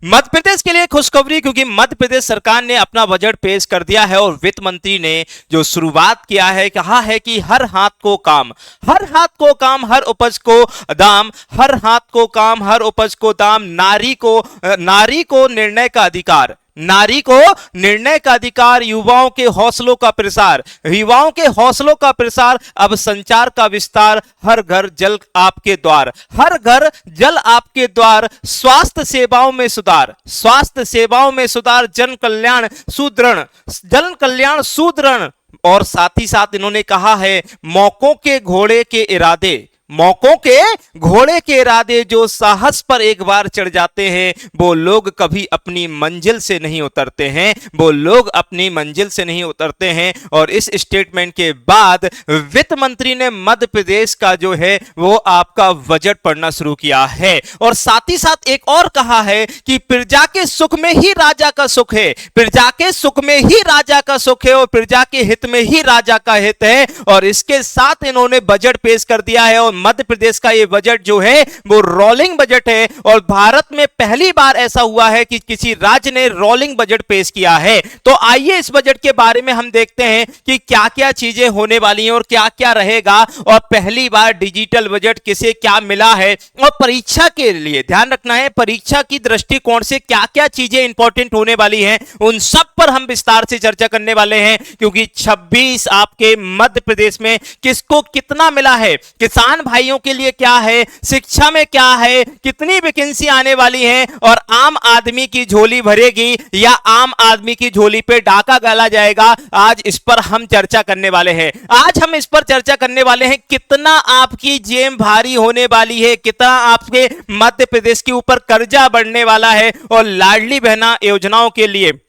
मध्य प्रदेश के लिए खुशखबरी, क्योंकि मध्य प्रदेश सरकार ने अपना बजट पेश कर दिया है और वित्त मंत्री ने जो शुरुआत किया है, कहा है कि हर हाथ को काम, हर हाथ को काम, हर उपज को दाम, हर हाथ को काम, हर उपज को दाम, नारी को निर्णय का अधिकार, नारी को निर्णय का अधिकार, युवाओं के हौसलों का प्रसार, युवाओं के हौसलों का प्रसार, अब संचार का विस्तार, हर घर जल आपके द्वार, हर घर जल आपके द्वार, स्वास्थ्य सेवाओं में सुधार, स्वास्थ्य सेवाओं में सुधार, जन कल्याण सुदृढ़, जन कल्याण सुदृढ़। और साथ ही साथ इन्होंने कहा है मौकों के घोड़े के इरादे, मौकों के घोड़े के इरादे, जो साहस पर एक बार चढ़ जाते हैं वो लोग कभी अपनी मंजिल से नहीं उतरते हैं, वो लोग अपनी मंजिल से नहीं उतरते हैं। और इस स्टेटमेंट के बाद वित्त मंत्री ने मध्य प्रदेश का जो है वो आपका बजट पढ़ना शुरू किया है और साथ ही साथ एक और कहा है कि प्रजा के सुख में ही राजा का सुख है, प्रजा के सुख में ही राजा का सुख है और प्रजा के हित में ही राजा का हित है। और इसके साथ इन्होंने बजट पेश कर दिया है और मध्य प्रदेश का ये बजट जो है वो रोलिंग बजट है और भारत में पहली बार ऐसा हुआ है कि किसी राज्य ने रोलिंग बजट पेश किया है। तो आइए इस बजट के बारे में हम देखते हैं कि क्या क्या चीजें होने वाली हैं और क्या क्या रहेगा। और पहली बार डिजिटल बजट किसे क्या मिला है और परीक्षा के लिए ध्यान रखना है, परीक्षा की दृष्टिकोण से क्या क्या चीजें इंपॉर्टेंट होने वाली हैं, उन सब पर हम विस्तार से चर्चा करने वाले हैं। क्योंकि 26 आपके मध्य प्रदेश में किसको कितना मिला है, किसान भाइयों के लिए क्या है, शिक्षा में क्या है, कितनी वैकेंसी आने वाली है और आम आदमी की झोली भरेगी या आम आदमी की झोली पे डाका डाला जाएगा, आज इस पर हम चर्चा करने वाले हैं। आज हम इस पर चर्चा करने वाले हैं कितना आपकी जेब भारी होने वाली है, कितना आपके मध्य प्रदेश के ऊपर कर्जा बढ़ने वाला है और लाडली बहना योजनाओं के लिए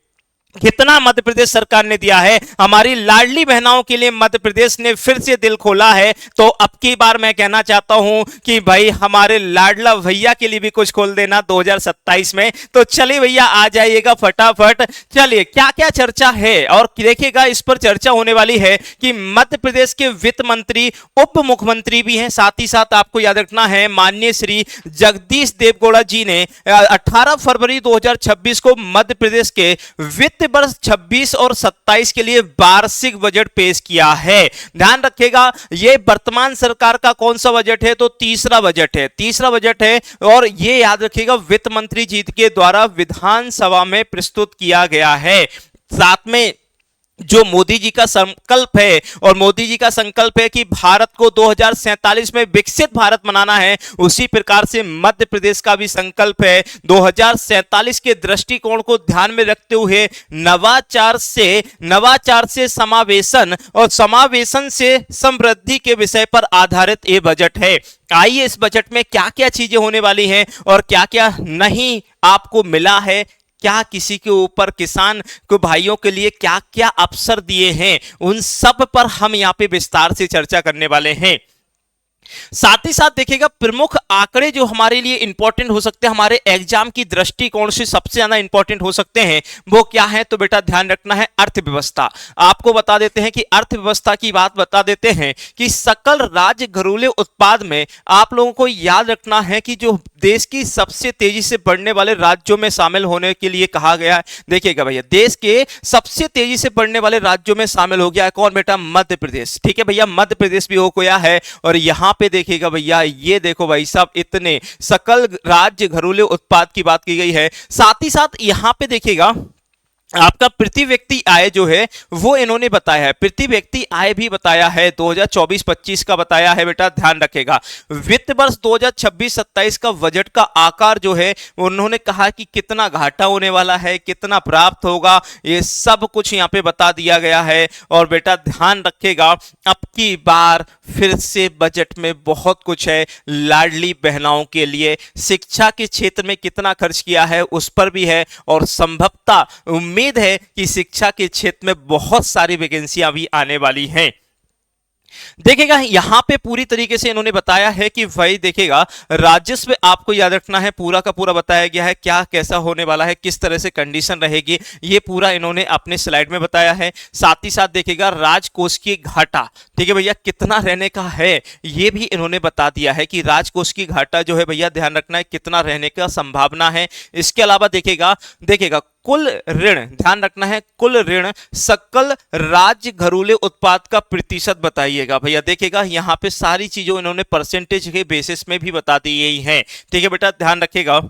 कितना मध्य प्रदेश सरकार ने दिया है। हमारी लाडली बहनाओं के लिए मध्य प्रदेश ने फिर से दिल खोला है। तो अब की बार मैं कहना चाहता हूं कि भाई हमारे लाडला भैया के लिए भी कुछ खोल देना 2027 में। तो चलिए भैया आ जाइएगा फटाफट। चलिए क्या क्या चर्चा है और देखिएगा, इस पर चर्चा होने वाली है कि मध्य प्रदेश के वित्त मंत्री उप मुख्यमंत्री भी हैं, साथ ही साथ आपको याद रखना है माननीय श्री जगदीश देवगौड़ा जी ने 18 फरवरी 2026 को मध्य प्रदेश के वित्त वर्ष 26 और 27 के लिए वार्षिक बजट पेश किया है। ध्यान रखिएगा ये वर्तमान सरकार का कौन सा बजट है, तो तीसरा बजट है, तीसरा बजट है। और ये याद रखिएगा वित्त मंत्री जी के द्वारा विधानसभा में प्रस्तुत किया गया है। साथ में जो मोदी जी का संकल्प है और मोदी जी का संकल्प है कि भारत को 2047 में विकसित भारत बनाना है, उसी प्रकार से मध्य प्रदेश का भी संकल्प है 2047 के दृष्टिकोण को ध्यान में रखते हुए नवाचार से समावेशन और समावेशन से समृद्धि के विषय पर आधारित ये बजट है। आइए इस बजट में क्या क्या चीजें होने वाली हैं और क्या क्या नहीं आपको मिला है, क्या किसी के ऊपर किसान को भाइयों के लिए क्या क्या अवसर दिए हैं, उन सब पर हम यहां पे विस्तार से चर्चा करने वाले हैं। साथ ही साथ देखिएगा प्रमुख आंकड़े जो हमारे लिए इंपॉर्टेंट हो सकते हैं, हमारे एग्जाम की दृष्टिकोण से सबसे ज्यादा इंपॉर्टेंट हो सकते हैं, वो क्या है, तो बेटा ध्यान रखना है अर्थव्यवस्था। आपको बता देते हैं कि अर्थव्यवस्था की बात बता देते हैं कि सकल राज्य घरेलू उत्पाद में आप लोगों को याद रखना है कि जो देश की सबसे तेजी से बढ़ने वाले राज्यों में शामिल होने के लिए कहा गया है। देखिएगा भैया देश के सबसे तेजी से बढ़ने वाले राज्यों में शामिल हो गया है कौन, बेटा मध्य प्रदेश। ठीक है भैया, मध्य प्रदेश भी हो गया है। और यहां पे देखिएगा भैया, ये देखो भाई साहब, इतने सकल राज्य घरेलू उत्पाद की बात की गई है। साथ ही साथ यहां पे देखिएगा आपका प्रति व्यक्ति आय जो है वो इन्होंने बताया है, प्रति व्यक्ति आय भी बताया है 2024-25 का बताया है। बेटा ध्यान रखेगा वित्त वर्ष 2026-27 का बजट का आकार जो है उन्होंने कहा कि कितना घाटा होने वाला है, कितना प्राप्त होगा, ये सब कुछ यहाँ पे बता दिया गया है। और बेटा ध्यान रखेगा अब की बार फिर से बजट में बहुत कुछ है, लाडली बहनाओं के लिए शिक्षा के क्षेत्र में कितना खर्च किया है उस पर भी है। और संभवतः उम्मीद है कि शिक्षा के क्षेत्र में बहुत सारी वैकेंसियां भी आने वाली हैं। देखिएगा यहां पे पूरी तरीके से इन्होंने बताया है कि भाई देखिएगा राजस्व आपको याद रखना है, पूरा का पूरा बताया गया है क्या कैसा होने वाला है, किस तरह से कंडीशन रहेगी, ये पूरा इन्होंने अपने स्लाइड में बताया है। साथ ही साथ देखिएगा राजकोष की घाटा, ठीक है भैया, कितना रहने का है ये भी इन्होंने बता दिया है कि राजकोष की घाटा जो है भैया ध्यान रखना है कितना रहने का संभावना है। इसके अलावा देखिएगा देखिएगा कुल ऋण, ध्यान रखना है कुल ऋण सकल राज्य घरेलू उत्पाद का प्रतिशत बताइएगा भैया। देखिएगा यहाँ पे सारी चीजों इन्होंने परसेंटेज के बेसिस में भी बता दी गई है, ठीक है बेटा, ध्यान रखिएगा।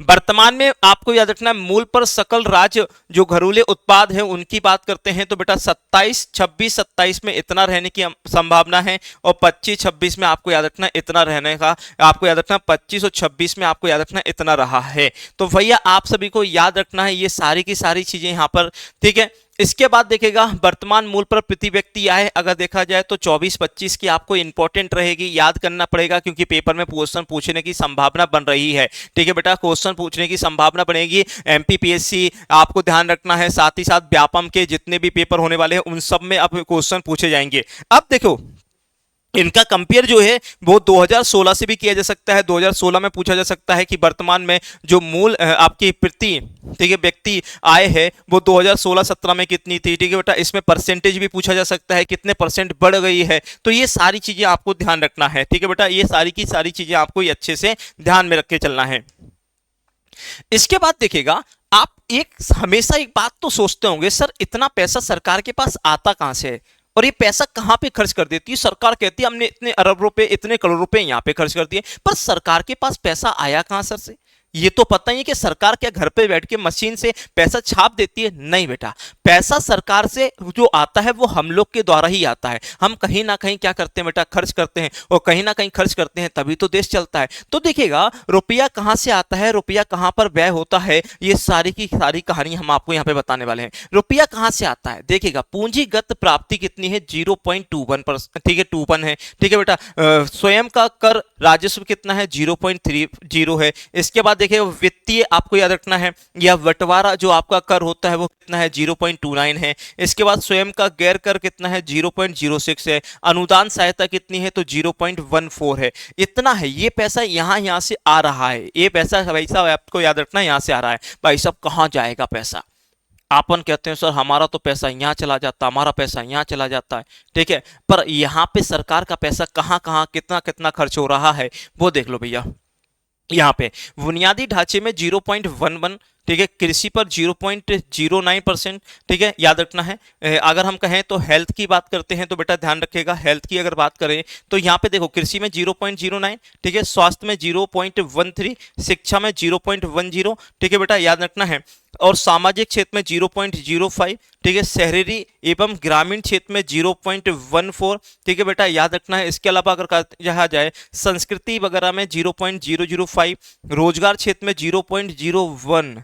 वर्तमान में आपको याद रखना है मूल पर सकल राज्य जो घरेलू उत्पाद है उनकी बात करते हैं तो बेटा 27 में इतना रहने की संभावना है, और 25-26 में आपको याद रखना इतना रहने का, आपको याद रखना 25 और 26 में आपको याद रखना इतना रहा है। तो भैया आप सभी को याद रखना है ये सारी की सारी चीजें यहां पर, ठीक है। इसके बाद देखेगा वर्तमान मूल पर प्रति व्यक्ति आय अगर देखा जाए तो 24-25 की आपको इंपॉर्टेंट रहेगी, याद करना पड़ेगा क्योंकि पेपर में क्वेश्चन पूछने की संभावना बन रही है, ठीक है बेटा, क्वेश्चन पूछने की संभावना बनेगी। एमपीपीएससी आपको ध्यान रखना है, साथ ही साथ व्यापम के जितने भी पेपर होने वाले हैं उन सब में अब क्वेश्चन पूछे जाएंगे। अब देखो इनका कंपेयर जो है वो 2016 से भी किया जा सकता है। 2016 में पूछा जा सकता है कि वर्तमान में जो मूल आपकी प्रति, ठीक है, व्यक्ति आय है वो 2016-17 में कितनी थी, ठीक है बेटा। इसमें परसेंटेज भी पूछा जा सकता है कितने परसेंट बढ़ गई है, तो ये सारी चीजें आपको ध्यान रखना है, ठीक है बेटा। ये सारी की सारी चीजें आपको अच्छे से ध्यान में रख के चलना है। इसके बाद देखिएगा आप हमेशा एक बात तो सोचते होंगे सर इतना पैसा सरकार के पास आता कहां से है और ये पैसा कहां पे खर्च कर देती है सरकार। कहती है हमने इतने अरब रुपए इतने करोड़ रुपए यहां पे खर्च कर दिए, पर सरकार के पास पैसा आया कहां सर से। ये तो पता ही है कि सरकार क्या घर पे बैठ के मशीन से पैसा छाप देती है, नहीं बेटा, पैसा सरकार से जो आता है वो हम लोग के द्वारा ही आता है। हम कहीं ना कहीं क्या करते हैं बेटा, खर्च करते हैं, और कहीं ना कहीं खर्च करते हैं तभी तो देश चलता है। तो देखिएगा रुपया कहां से आता है, रुपया कहां पर व्यय होता है, ये सारी की सारी कहानी हम आपको यहां पे बताने वाले हैं। रुपया कहां से आता है, देखिएगा पूंजीगत प्राप्ति कितनी है 0.21%, ठीक है 21 है, ठीक है बेटा। स्वयं का कर राजस्व कितना है 0.30 है। इसके बाद देखिए वित्तीय आपको याद रखना है, या बंटवारा जो आपका कर होता है वो कितना है 0.29 है। इसके बाद स्वयं का गैर कर कितना है 0.06 है। अनुदान सहायता कितनी है तो 0.14 है। इतना है, ये पैसा यहां से आ रहा है, ये पैसा भाई साहब आपको याद रखना यहां से आ रहा है। भाई साहब कहां जाएगा पैसा, आपन कहते हैं सर हमारा तो पैसा यहाँ चला जाता, हमारा पैसा यहाँ चला जाता है, ठीक है, पर यहाँ पे सरकार का पैसा कहाँ कहाँ कितना कितना खर्च हो रहा है वो देख लो भैया। यहाँ पे बुनियादी ढांचे में 0.11, ठीक है, कृषि पर 0.09%, ठीक है, याद रखना है। अगर हम कहें तो हेल्थ की बात करते हैं तो बेटा ध्यान रखिएगा हेल्थ की अगर बात करें तो यहाँ पे देखो कृषि में 0.09, ठीक है, स्वास्थ्य में 0.13, शिक्षा में 0.10, ठीक है बेटा, याद रखना है। और सामाजिक क्षेत्र में 0.05, ठीक है, शहरी एवं ग्रामीण क्षेत्र में 0.14, ठीक है बेटा, याद रखना है। इसके अलावा अगर कहा जाए संस्कृति वगैरह में 0.005, रोजगार क्षेत्र में 0.01,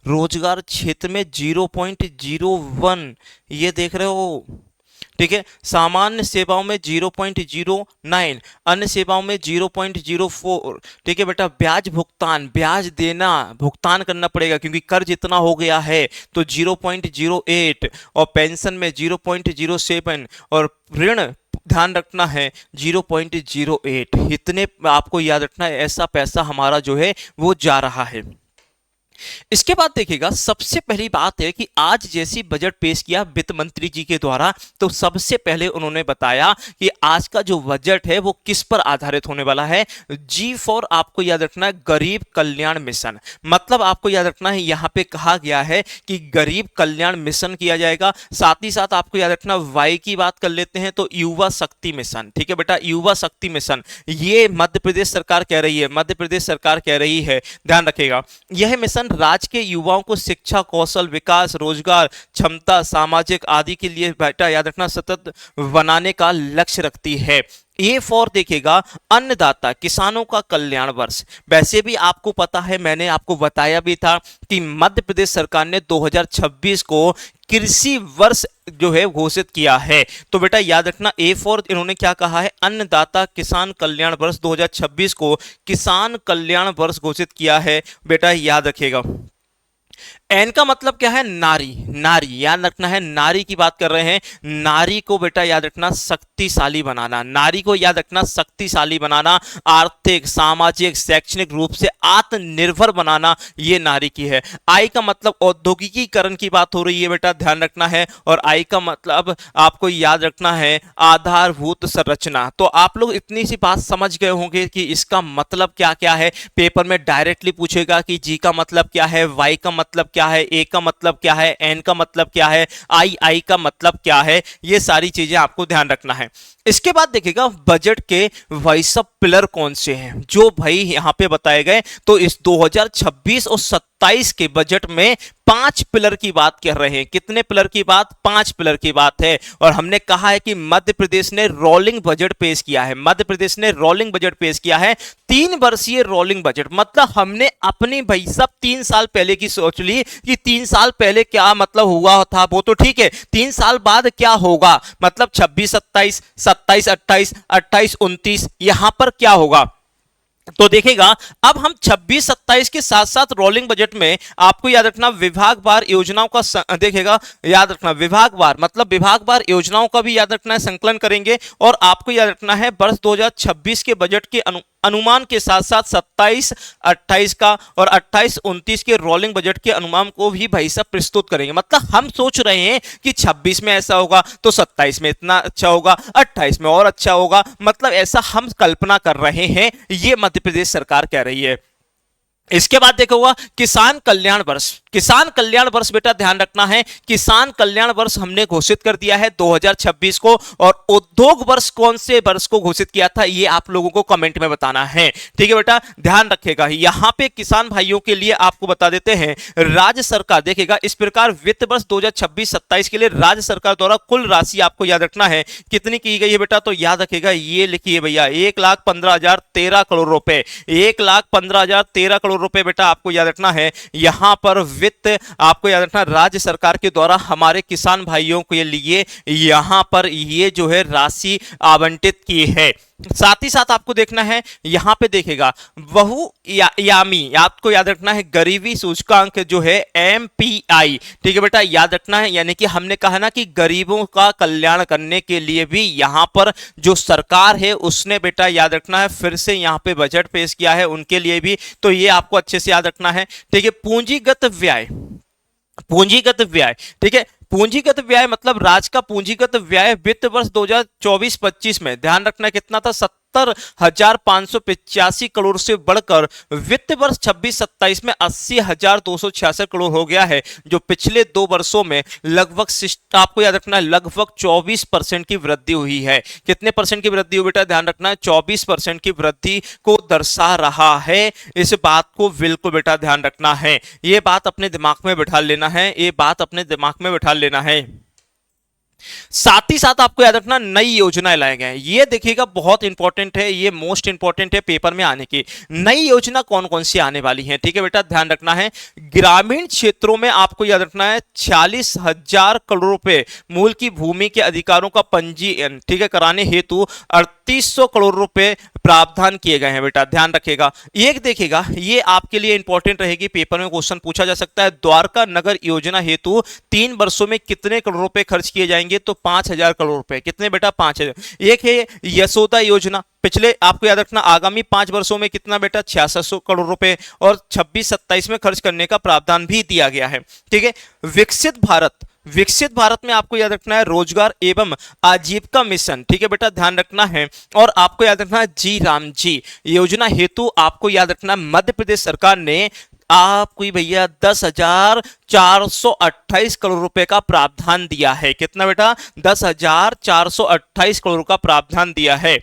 रोजगार क्षेत्र में 0.01, ये देख रहे हो, ठीक है। सामान्य सेवाओं में 0.09, अन्य सेवाओं में 0.04, ठीक है बेटा। ब्याज भुगतान, ब्याज देना, भुगतान करना पड़ेगा क्योंकि कर्ज इतना हो गया है तो 0.08, और पेंशन में 0.07, और ऋण ध्यान रखना है 0.08। इतने आपको याद रखना है, ऐसा पैसा हमारा जो है वो जा रहा है। इसके बाद देखिएगा सबसे पहली बात है कि आज जैसी बजट पेश किया वित्त मंत्री जी के द्वारा, तो सबसे पहले उन्होंने बताया कि आज का जो बजट है वो किस पर आधारित होने वाला है। जी फॉर आपको याद रखना है गरीब कल्याण मिशन, मतलब आपको याद रखना है यहां पे कहा गया है कि गरीब कल्याण मिशन किया जाएगा। साथ ही साथ आपको याद रखना वाई की बात कर लेते हैं तो युवा शक्ति मिशन, ठीक है बेटा, युवा शक्ति मिशन ये मध्य प्रदेश सरकार कह रही है, मध्य प्रदेश सरकार कह रही है, ध्यान रखिएगा। यह मिशन राज्य के युवाओं को शिक्षा, कौशल विकास, रोजगार, क्षमता, सामाजिक आदि के लिए बेटा याद रखना सतत बनाने का लक्ष्य रखती है। ए फॉर देखिएगा अन्नदाता किसानों का कल्याण वर्ष। वैसे भी आपको पता है, मैंने आपको बताया भी था कि मध्य प्रदेश सरकार ने 2026 को कृषि वर्ष जो है घोषित किया है। तो बेटा याद रखना ए फॉर इन्होंने क्या कहा है, अन्नदाता किसान कल्याण वर्ष 2026 को किसान कल्याण वर्ष घोषित किया है, बेटा याद रखिएगा। एन का मतलब क्या है? नारी। नारी याद रखना है, नारी की बात कर रहे हैं। नारी को बेटा याद रखना शक्तिशाली बनाना, नारी को याद रखना शक्तिशाली बनाना, आर्थिक, सामाजिक, शैक्षणिक रूप से आत्मनिर्भर बनाना, ये नारी की है। आई का मतलब औद्योगिकीकरण की बात हो रही है बेटा, ध्यान रखना है। और आई का मतलब आपको याद रखना है आधारभूत संरचना। तो आप लोग इतनी सी बात समझ गए होंगे कि इसका मतलब क्या क्या है। पेपर में डायरेक्टली पूछेगा कि जी का मतलब क्या है, वाई का मतलब क्या है, ए का मतलब क्या है, एन का मतलब क्या है, आई का मतलब क्या है, ये सारी चीजें आपको ध्यान रखना है। इसके बाद देखिएगा बजट के भाई सब पिलर कौन से हैं जो भाई यहां पे बताए गए। तो इस 2026 और 27 के बजट में 5 पिलर की बात कर रहे हैं। कितने पिलर की बात? 5 पिलर की बात है। और हमने कहा है कि मध्य प्रदेश ने रोलिंग बजट पेश किया है, मध्य प्रदेश ने रोलिंग बजट पेश किया है, 3 वर्षीय रोलिंग बजट। मतलब हमने अपनी भाई सब 3 साल पहले की सोच ली कि 3 साल पहले क्या मतलब हुआ था, वो तो ठीक है, 3 साल बाद क्या होगा, मतलब 26 27, 27 28, 28 29, यहां पर क्या होगा। तो देखेगा अब हम 26 27 के साथ साथ रोलिंग बजट में आपको याद रखना विभागवार योजनाओं का देखेगा, याद रखना विभागवार मतलब विभागवार योजनाओं का भी याद रखना है, संकलन करेंगे। और आपको याद रखना है वर्ष 2026 के बजट के अनुमान के साथ साथ 27 28 का और 28 29 के रोलिंग बजट के अनुमान को भी भाई साहब प्रस्तुत करेंगे। मतलब हम सोच रहे हैं कि 26 में ऐसा होगा तो 27 में इतना अच्छा होगा, 28 में और अच्छा होगा, मतलब ऐसा हम कल्पना कर रहे हैं, ये मध्य प्रदेश सरकार कह रही है। इसके बाद देखोगा किसान कल्याण वर्ष। किसान कल्याण वर्ष बेटा ध्यान रखना है, किसान कल्याण वर्ष हमने घोषित कर दिया है 2026 को। और उद्योग वर्ष कौन से वर्ष को घोषित किया था ये आप लोगों को कमेंट में बताना है, ठीक है बेटा, ध्यान रखेगा। यहां पे किसान भाइयों के लिए आपको बता देते हैं राज्य सरकार देखेगा इस प्रकार वित्त वर्ष 2026-27 के लिए राज्य सरकार द्वारा कुल राशि आपको याद रखना है कितनी की गई है बेटा। तो याद रखेगा ये लिखिए भैया 1,15,013 करोड़ रुपए, 1,15,013 करोड़ रुपए बेटा आपको याद रखना है। यहां पर वित्त आपको याद रखना राज्य सरकार के द्वारा हमारे किसान भाइयों के लिए यहां पर ये जो है राशि आवंटित की है। साथ ही साथ आपको देखना है यहां पे देखेगा बहुयामी आपको याद रखना है गरीबी सूचकांक जो है एमपीआई, ठीक है बेटा, याद रखना है। यानी कि हमने कहा ना कि गरीबों का कल्याण करने के लिए भी यहां पर जो सरकार है उसने बेटा याद रखना है फिर से यहां पे बजट पेश किया है उनके लिए भी, तो ये आपको अच्छे से याद रखना है, ठीक है। पूंजीगत व्यय, पूंजीगत व्यय, ठीक है, पूंजीगत व्यय मतलब राज्य का पूंजीगत व्यय वित्त वर्ष 2024-25 में ध्यान रखना कितना था 70,585 करोड़ से बढ़कर वित्त वर्ष 26-27 में 80,266 करोड़ हो गया है, जो पिछले 2 वर्षों में लगभग आपको याद रखना है लगभग 24% की वृद्धि हुई है। कितने परसेंट की वृद्धि हुई बेटा ध्यान रखना है 24% की वृद्धि को दर्शा रहा है। इस बात को बिल्कुल बेटा ध्यान रखना है, ये बात अपने दिमाग में बिठा लेना है, ये बात अपने दिमाग में बिठा लेना है। साथ ही साथ आपको याद रखना नई योजनाएं लाए गए, ये देखिएगा बहुत इंपॉर्टेंट है, ये मोस्ट इंपॉर्टेंट है पेपर में आने की। नई योजना कौन कौन सी आने वाली है, ठीक है बेटा ध्यान रखना है। ग्रामीण क्षेत्रों में आपको याद रखना है 46,000 करोड़ रुपए मूल की भूमि के अधिकारों का पंजीयन, ठीक है, कराने हेतु 3,800 करोड़ रुपए प्रावधान किए गए हैं बेटा, ध्यान रखेगा। एक देखिएगा ये आपके लिए इंपॉर्टेंट रहेगी, पेपर में क्वेश्चन पूछा जा सकता है। द्वारका नगर योजना हेतु 3 वर्षों में कितने करोड़ रुपए खर्च किए जाएंगे, तो 5,000 करोड़ रुपए। कितने बेटा 5,000। एक है यशोदा योजना, पिछले आपको याद रखना आगामी 5 वर्षों में कितना बेटा 6,600 करोड़ रुपए और 26-27 में खर्च करने का प्रावधान भी दिया गया है, ठीक है। विकसित भारत, विकसित भारत में आपको याद रखना है रोजगार एवं आजीविका मिशन, ठीक है बेटा ध्यान रखना है। और आपको याद रखना है जी राम जी योजना हेतु आपको याद रखना मध्य प्रदेश सरकार ने आपको भैया 10,428 करोड़ रुपए का प्रावधान दिया है। कितना बेटा 10,428 करोड़ का प्रावधान दिया है।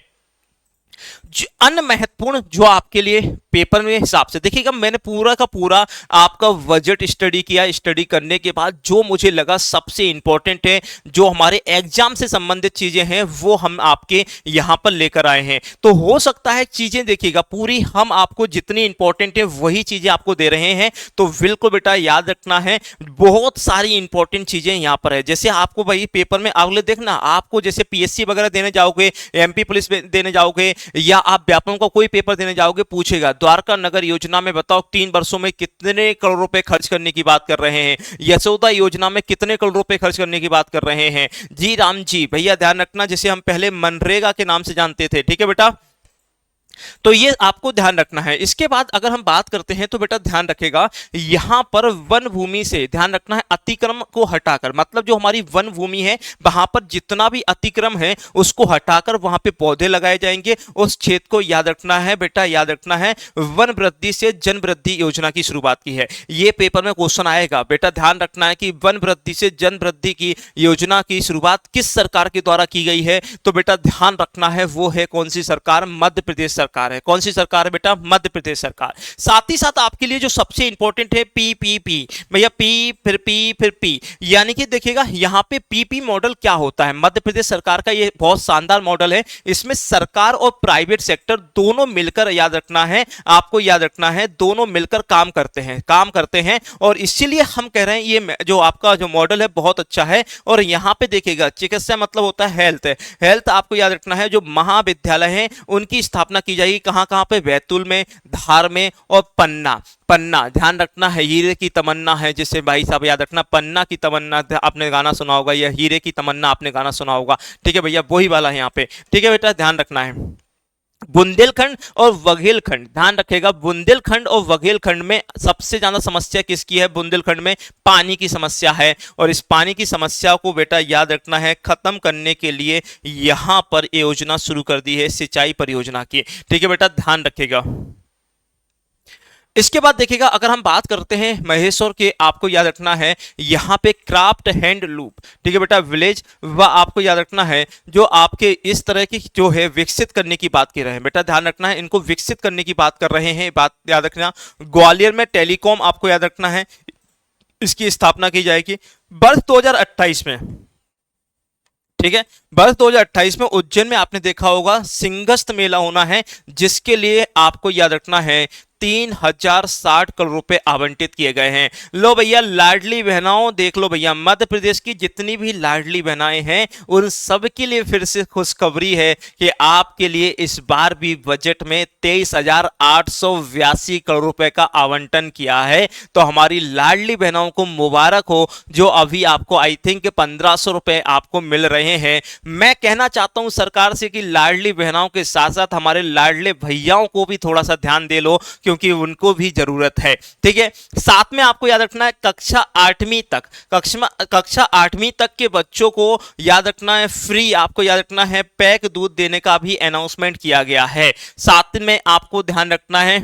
अन्य महत्वपूर्ण जो आपके लिए पेपर में हिसाब से देखिएगा, मैंने पूरा का पूरा आपका बजट स्टडी किया, स्टडी करने के बाद जो मुझे लगा सबसे इंपॉर्टेंट है, जो हमारे एग्जाम से संबंधित चीजें हैं वो हम आपके यहां पर लेकर आए हैं। तो हो सकता है चीजें देखिएगा पूरी हम आपको जितनी इंपॉर्टेंट है वही चीजें आपको दे रहे हैं, तो बिल्कुल बेटा याद रखना है बहुत सारी इंपॉर्टेंट चीजें यहां पर है। जैसे आपको भाई पेपर में अगले देखना आपको जैसे पीएससी वगैरह देने जाओगे, एमपी पुलिस देने जाओगे या आप व्यापम का कोई पेपर देने जाओगे पूछेगा द्वारका नगर योजना में बताओ 3 वर्षों में कितने करोड़ रुपए खर्च करने की बात कर रहे हैं, यशोदा योजना में कितने करोड़ रुपए खर्च करने की बात कर रहे हैं। जी राम जी भैया ध्यान रखना, जिसे हम पहले मनरेगा के नाम से जानते थे, ठीक है बेटा, तो ये आपको ध्यान रखना है। इसके बाद अगर हम बात करते हैं तो बेटा ध्यान रखेगा यहां पर वन भूमि से ध्यान रखना है अतिक्रम को हटाकर, मतलब जो हमारी वन भूमि है वहां पर जितना भी अतिक्रम है उसको हटाकर वहां पे पौधे लगाए जाएंगे। उस क्षेत्र को याद रखना है बेटा, याद रखना है वन वृद्धि से जन वृद्धि योजना की शुरुआत की है। ये पेपर में क्वेश्चन आएगा बेटा, ध्यान रखना है कि वन वृद्धि से जन वृद्धि की योजना की शुरुआत किस सरकार के द्वारा की गई है, तो बेटा ध्यान रखना है वो है कौन सी सरकार, मध्य प्रदेश सरकार है। कौन सी सरकार है बेटा, मध्य प्रदेश सरकार। साथ ही साथ आपके लिए जो सबसे इंपॉर्टेंट है पीपीपी, भैया पी फिर पी, यानी कि देखिएगा यहां पे पीपी मॉडल क्या होता है। मध्य प्रदेश सरकार का ये बहुत शानदार मॉडल है, इसमें सरकार और प्राइवेट सेक्टर दोनों मिलकर, याद रखना है आपको, याद रखना है दोनों मिलकर काम करते हैं और इसीलिए हम कह रहे हैं ये जो आपका जो मॉडल है बहुत अच्छा है। और यहां पे देखिएगा चिकित्सा मतलब होता है हेल्थ आपको याद रखना है। जो महाविद्यालय है उनकी स्थापना की जाएगी कहां कहां पे, बैतूल में, धार में और पन्ना ध्यान रखना है हीरे की तमन्ना है, जिसे भाई साहब याद रखना पन्ना की तमन्ना आपने गाना सुना होगा या हीरे की तमन्ना आपने गाना सुना होगा, ठीक है भैया वही वाला है यहाँ पे, ठीक है बेटा ध्यान रखना है। बुंदेलखंड और बघेलखंड ध्यान रखेगा, बुंदेलखंड और बघेलखंड में सबसे ज्यादा समस्या किसकी है, बुंदेलखंड में पानी की समस्या है और इस पानी की समस्या को बेटा याद रखना है खत्म करने के लिए यहां पर योजना शुरू कर दी है सिंचाई परियोजना की, ठीक है बेटा ध्यान रखेगा। इसके बाद देखिएगा अगर हम बात करते हैं महेश्वर के, आपको याद रखना है यहां पे क्राफ्ट हैंड लूप, ठीक है बेटा विलेज, वह आपको याद रखना है जो आपके इस तरह की जो है विकसित करने की बात कर रहे हैं, बेटा ध्यान रखना है इनको विकसित करने की बात कर रहे हैं, बात याद रखना। ग्वालियर में टेलीकॉम आपको याद रखना है इसकी स्थापना की जाएगी वर्ष 2028 में, ठीक है वर्ष 2028 में उज्जैन में आपने देखा होगा सिंहस्थ मेला होना है, जिसके लिए आपको याद रखना है 3060 करोड़ रुपए आवंटित किए गए हैं। लो भैया लाडली बहनाओं देख लो भैया, मध्य प्रदेश की जितनी भी लाडली बहनाएं हैं उन सब के लिए फिर से खुशखबरी है कि आपके लिए इस बार भी बजट में 23,882 करोड़ रुपए का आवंटन किया है। तो हमारी लाडली बहनाओं को मुबारक हो जो अभी आपको आई थिंक 1500 रुपए आपको मिल रहे हैं। मैं कहना चाहता हूं सरकार से कि लाडली बहनाओं के साथ साथ हमारे लाडले भैयाओं को भी थोड़ा सा ध्यान दे लो क्योंकि उनको भी जरूरत है, ठीक है। साथ में आपको याद रखना है कक्षा 8वीं तक के बच्चों को याद रखना है फ्री, आपको याद रखना है पैक दूध देने का भी अनाउंसमेंट किया गया है। साथ में आपको ध्यान रखना है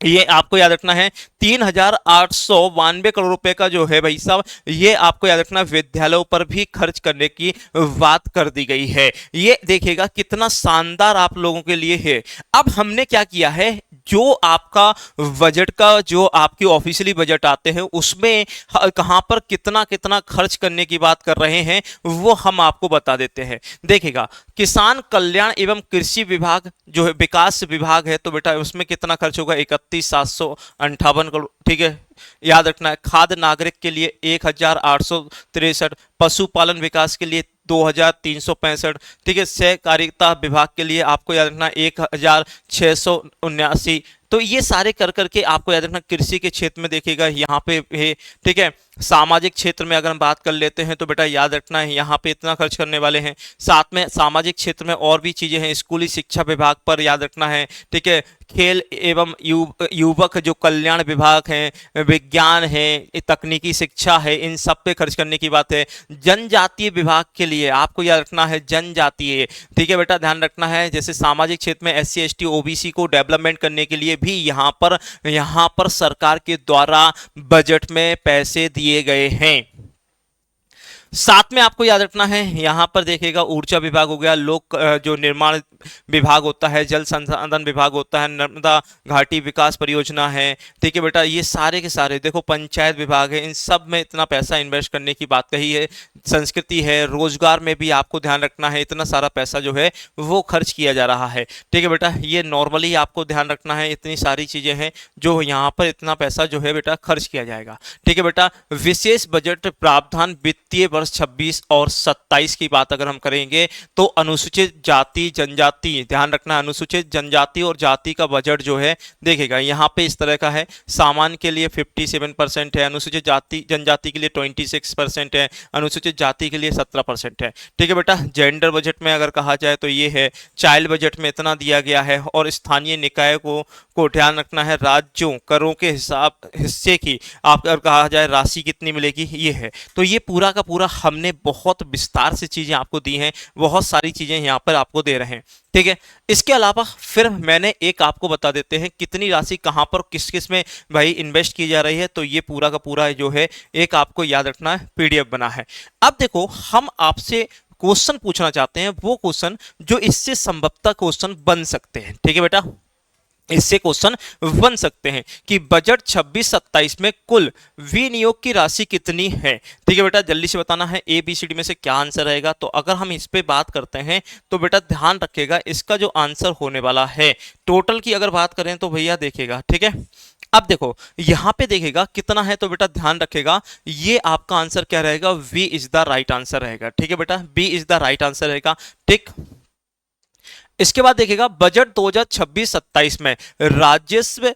ये आपको याद रखना है 3,892 करोड़ रुपए का जो है भाई साहब ये आपको याद रखना विद्यालयों पर भी खर्च करने की बात कर दी गई है। ये देखिएगा कितना शानदार आप लोगों के लिए है। अब हमने क्या किया है, जो आपका बजट का जो आपकी ऑफिशियली बजट आते हैं उसमें कहां पर कितना कितना खर्च करने की बात कर रहे हैं वो हम आपको बता देते हैं। देखिएगा किसान कल्याण एवं कृषि विभाग जो है विकास विभाग है, तो बेटा उसमें कितना खर्च होगा 31,758 करोड़, ठीक है याद रखना है। खाद्य नागरिक के लिए 1,863, पशुपालन विकास के लिए 2,365, ठीक है। सहकारिता विभाग के लिए आपको याद रखना 1,679। तो ये सारे कर करके आपको याद रखना कृषि के क्षेत्र में देखिएगा यहाँ पे है, ठीक है। सामाजिक क्षेत्र में अगर हम बात कर लेते हैं तो बेटा याद रखना है यहाँ पे इतना खर्च करने वाले हैं। साथ में सामाजिक क्षेत्र में और भी चीजें हैं, स्कूली शिक्षा विभाग पर याद रखना है, ठीक है। खेल एवं युवक जो कल्याण विभाग है, विज्ञान है, तकनीकी शिक्षा है, इन सब पे खर्च करने की बात है। जनजातीय विभाग के लिए आपको याद रखना है जनजातीय, ठीक है बेटा ध्यान रखना है। जैसे सामाजिक क्षेत्र में SC ST OBC को डेवलपमेंट करने के लिए भी यहाँ पर सरकार के द्वारा बजट में पैसे दिए गए हैं। साथ में आपको याद रखना है यहां पर देखिएगा ऊर्जा विभाग हो गया, लोक जो निर्माण विभाग होता है, जल संसाधन विभाग होता है, नर्मदा घाटी विकास परियोजना है, ठीक है बेटा। ये सारे के सारे देखो पंचायत विभाग है, इन सब में इतना पैसा इन्वेस्ट करने की बात कही है। संस्कृति है, रोजगार में भी आपको ध्यान रखना है, इतना सारा पैसा जो है वो खर्च किया जा रहा है, ठीक है बेटा। ये नॉर्मली आपको ध्यान रखना है, इतनी सारी चीजें हैं जो यहाँ पर इतना पैसा जो है बेटा खर्च किया जाएगा, ठीक है बेटा। विशेष बजट प्रावधान वित्तीय वर्ष वर्ष 26 और 27 की बात अगर हम करेंगे तो अनुसूचित जाति जनजाति, ध्यान रखना, अनुसूचित जनजाति और जाति का बजट जो है देखेगा यहाँ पे इस तरह का है। सामान्य के लिए 57% है, अनुसूचित जाति जनजाति के लिए 26% है, अनुसूचित जाति के लिए 17% है। ठीक है बेटा। जेंडर बजट में अगर कहा जाए तो ये है, चाइल्ड बजट में इतना दिया गया है, और स्थानीय निकाय को ध्यान रखना है, राज्यों करों के हिस्से की आप अगर कहा जाए राशि कितनी मिलेगी ये है। तो ये पूरा का पूरा हमने बहुत विस्तार से चीजें आपको दी हैं, बहुत सारी चीजें यहाँ पर आपको दे रहे हैं। ठीक है। इसके अलावा फिर मैंने एक आपको बता देते हैं कितनी राशि कहां पर किस किस में भाई इन्वेस्ट की जा रही है। तो ये पूरा का पूरा जो है एक आपको याद रखना है पीडीएफ बना है। अब देखो हम आपसे क्वेश्चन पूछना चाहते हैं, वो क्वेश्चन जो इससे संभवतः क्वेश्चन बन सकते हैं। ठीक है बेटा, इससे क्वेश्चन बन सकते हैं कि बजट 26-27 में कुल विनियोग की राशि कितनी है। ठीक है बेटा, जल्दी से बताना है ए बी सी डी में से क्या आंसर रहेगा। तो अगर हम इस पे बात करते हैं तो बेटा ध्यान रखिएगा, इसका जो आंसर होने वाला है टोटल की अगर बात करें तो भैया देखेगा। ठीक है, अब देखो यहां पे देखेगा कितना है, तो बेटा ध्यान रखेगा ये आपका आंसर क्या रहेगा, B is the right answer रहेगा। ठीक है बेटा, B is the right answer रहेगा। ठीक, इसके बाद देखिएगा बजट 2026-27 में राजस्व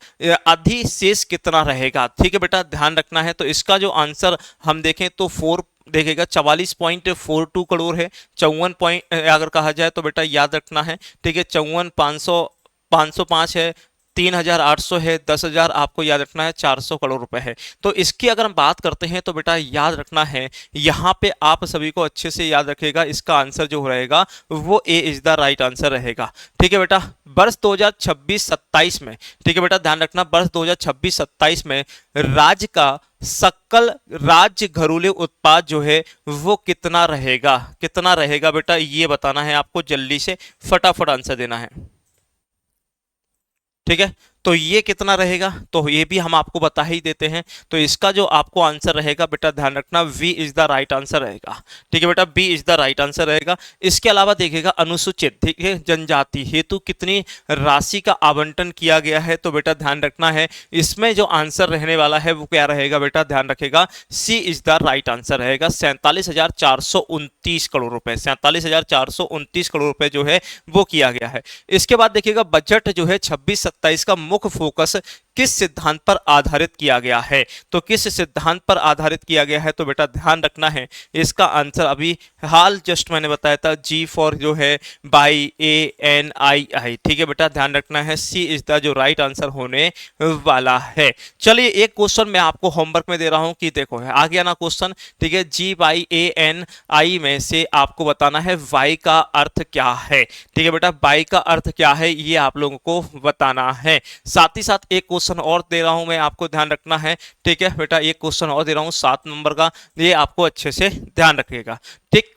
अधिशेष कितना रहेगा। ठीक है बेटा, ध्यान रखना है। तो इसका जो आंसर हम देखें तो 4 देखेगा 44.42 करोड़ है। 54 पॉइंट अगर कहा जाए तो बेटा याद रखना है। ठीक है, 54,505 है, 3,800 है, 10,000 आपको याद रखना है, 400 करोड़ रुपए है। तो इसकी अगर हम बात करते हैं तो बेटा याद रखना है यहाँ पे आप सभी को अच्छे से याद रखेगा, इसका आंसर जो रहेगा वो ए इज द राइट आंसर रहेगा। ठीक है बेटा, वर्ष 2026-27 में, ठीक है बेटा ध्यान रखना, वर्ष 2026-27 में राज्य का सकल राज्य घरेलू उत्पाद जो है वो कितना रहेगा, कितना रहेगा बेटा ये बताना है आपको, जल्दी से फटाफट आंसर देना है। ठीक है, तो ये कितना रहेगा तो ये भी हम आपको बता ही देते हैं। तो इसका जो आपको आंसर रहेगा बेटा ध्यान रखना B is the right answer रहेगा। ठीक है बेटा, B is the right answer रहेगा। इसके अलावा देखिएगा अनुसूचित ठीक है जनजाति हेतु कितनी राशि का आवंटन किया गया है। तो बेटा ध्यान रखना है इसमें जो आंसर रहने वाला है वो क्या रहेगा बेटा, ध्यान रखेगा सी इज द राइट आंसर रहेगा। 47,429 करोड़ रुपए, 47,429 करोड़ रुपए जो है वो किया गया है। इसके बाद देखिएगा बजट जो है 26-27 का मुख्य फोकस किस सिद्धांत पर आधारित किया गया है। तो किस सिद्धांत पर आधारित किया गया है तो बेटा ध्यान रखना है इसका आंसर अभी हाल जस्ट मैंने बताया था, जी फॉर जो है बाई ANII। ठीक है बेटा, ध्यान रखना है सी इज द जो राइट आंसर होने वाला है। चलिए एक क्वेश्चन मैं आपको होमवर्क में दे रहा हूं कि देखो है आ गया ना क्वेश्चन। ठीक है, GYANI में से आपको बताना है वाई का अर्थ क्या है। ठीक है बेटा, वाई का अर्थ क्या है ये आप लोगों को बताना है। साथ ही साथ एक क्वेश्चन और दे रहा हूं मैं आपको, ध्यान रखना है। ठीक है बेटा, एक क्वेश्चन और दे रहा हूं 7 नंबर का, ये आपको अच्छे से ध्यान रखिएगा। ठीक,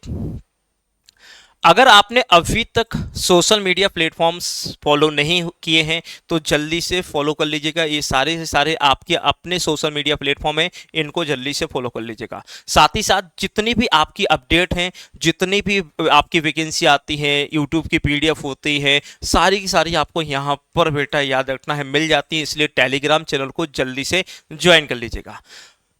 अगर आपने अभी तक सोशल मीडिया प्लेटफॉर्म्स फॉलो नहीं किए हैं तो जल्दी से फॉलो कर लीजिएगा। ये सारे से सारे आपके अपने सोशल मीडिया प्लेटफॉर्म हैं, इनको जल्दी से फॉलो कर लीजिएगा। साथ ही साथ जितनी भी आपकी अपडेट हैं, जितनी भी आपकी वैकेंसी आती है, यूट्यूब की PDF होती है, सारी की सारी आपको यहाँ पर बेटा याद रखना है मिल जाती है। इसलिए टेलीग्राम चैनल को जल्दी से ज्वाइन कर लीजिएगा।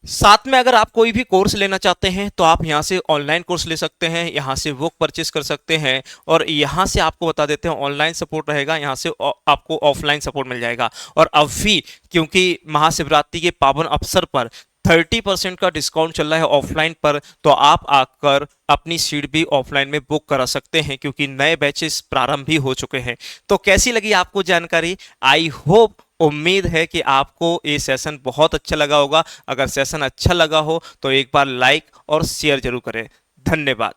साथ में अगर आप कोई भी कोर्स लेना चाहते हैं तो आप यहाँ से ऑनलाइन कोर्स ले सकते हैं, यहाँ से बुक परचेस कर सकते हैं, और यहाँ से आपको बता देते हैं ऑनलाइन सपोर्ट रहेगा, यहाँ से आपको ऑफलाइन सपोर्ट मिल जाएगा। और अभी क्योंकि महाशिवरात्रि के पावन अवसर पर 30% का डिस्काउंट चल रहा है ऑफलाइन पर, तो आप आकर अपनी सीट भी ऑफलाइन में बुक करा सकते हैं क्योंकि नए बैचेस प्रारंभ भी हो चुके हैं। तो कैसी लगी आपको जानकारी? आई होप, उम्मीद है कि आपको ये सेशन बहुत अच्छा लगा होगा। अगर सेशन अच्छा लगा हो तो एक बार लाइक और शेयर जरूर करें। धन्यवाद।